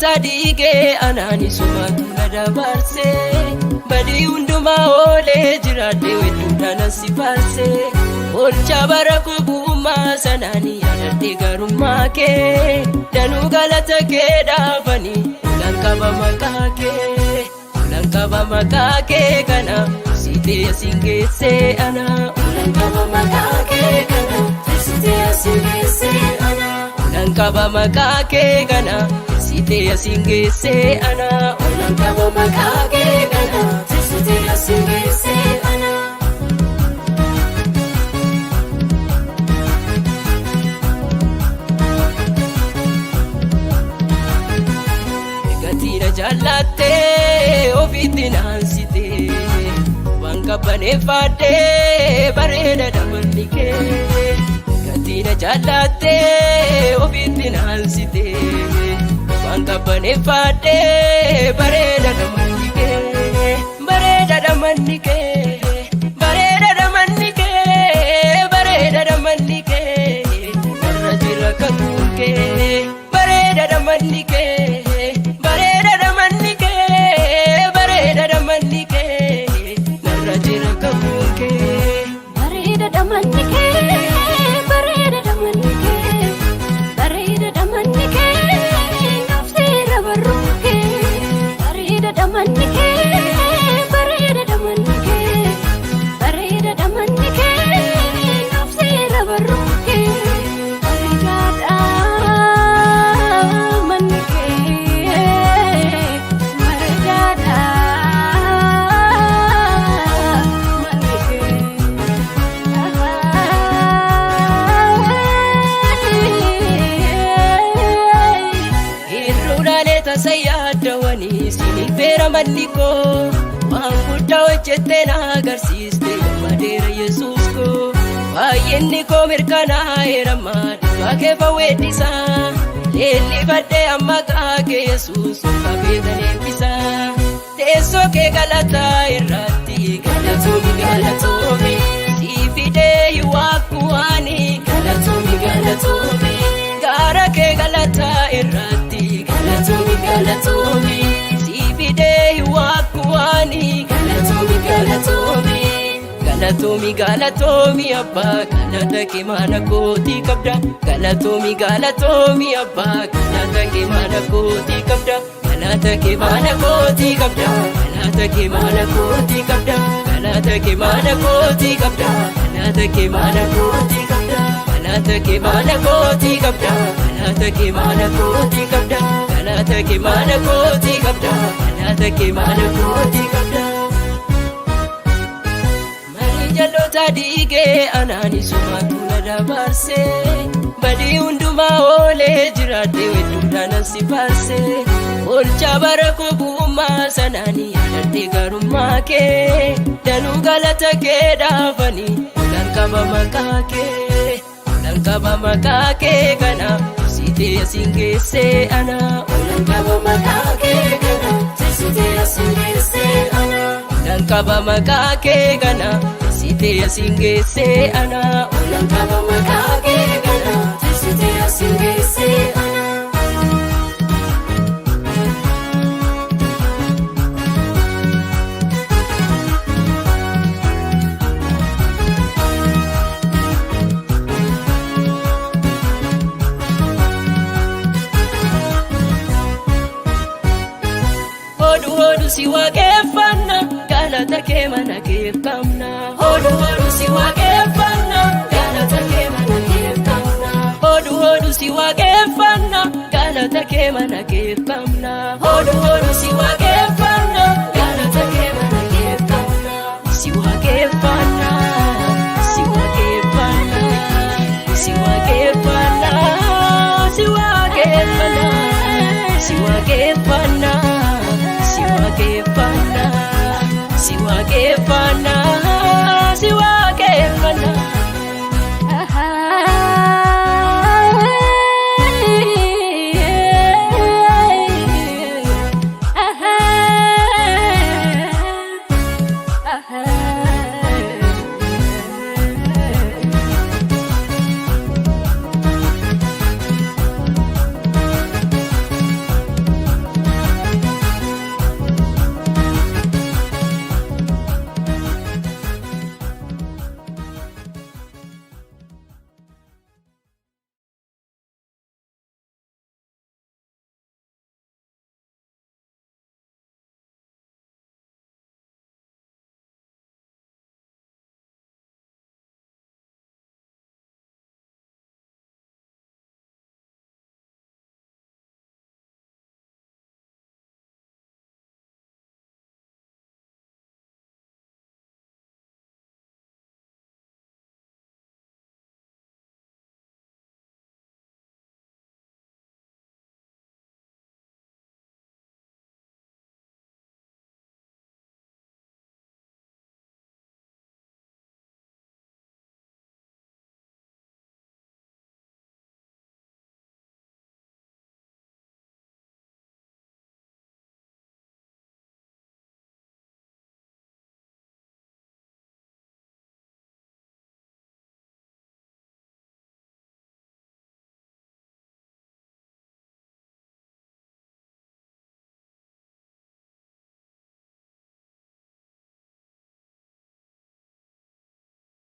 jalloota diigee anaan isumatu na dabarse badii hundumaa oolee jiraadhee hedduudhaan asi baase olcha bara kubuummaa sanaanii yaadadhee garummaa kee danuu galata kee dhaafanii ulan qaba maqaa kee ulan qaba maqaa kee kana sitee asin geessee ana ulan qaba maqaa kee kana sitee asin geessee ana ulan qaba maqaa kee kana sitee asin geessee ana ulan qaba maqaa kee kana sitee asin geessee ana. Gatina jallatte ofitti naansite waan qabbaneeffadhe bareeda daballi kee. Gatina jallatte ofitti naansite waan qabbaneeffadhe bareeda daballi kee. Bareeda daballi kee bareeda daballi kee bareeda daballi kee narra jira kakuu kee bareeda daballi kee. Sayyaadawanii sinifeera mallikoo waan guddaa hojjettee na agarsiiste gammadeera Yesuus koo baay'inni koo mirkanaa'eera dhugaa kee fawweedhisaa leellifadhee amma qaakee Yesuus qabeetan eebbisaa teessoo kee galataa irratti galatoomi galatoomi sii fidee hiwaakkuwaani galatoomi galatoomi gaara kee galataa irratti galatoomi galatoomi sii fidee hiwaakkuwaani galatoomi galatoomi galatoomi galatoomi abbaa galata kee mana kootii qabda galatoomi galatoomi abbaa galata kee mana kootii qabda galata kee mana kootii qabda galata kee mana kootii qabda galata kee mana kootii qabda galata kee mana kootii qabda galata kee mana kootii qabda galata kee mana kootii qabda galata kee mana kootii qabda galata kee mana kootii qabda. Mari jalloota diigee anaan isumatu na dabarse badii hundumaa oolee jiraadhee hedduudhaan asi baase olcha bara kubuummaa sanaanii yaadadhee garummaa kee danuu galata kee dhaafanii ulan qaba maqaa kee ulan qaba maqaa kee kana sitee asin geessee ana ulan qaba maqaa kee kana sitee asin geessee ana ulan qaba maqaa kee kana sitee asin geessee ana ulan qaba maqaa kee kana sitee asin geessee ana. Hodu si waaqeffanna galata kee mana keeffamna hodu si waaqeffanna galata kee mana keeffamna hodu si waaqeffanna galata kee mana keeffamna hodu si waaqeffanna galata kee mana keeffamna si waaqeffanna si waaqeffanna si waaqeffanna si waaqeffanna si waaqeffanna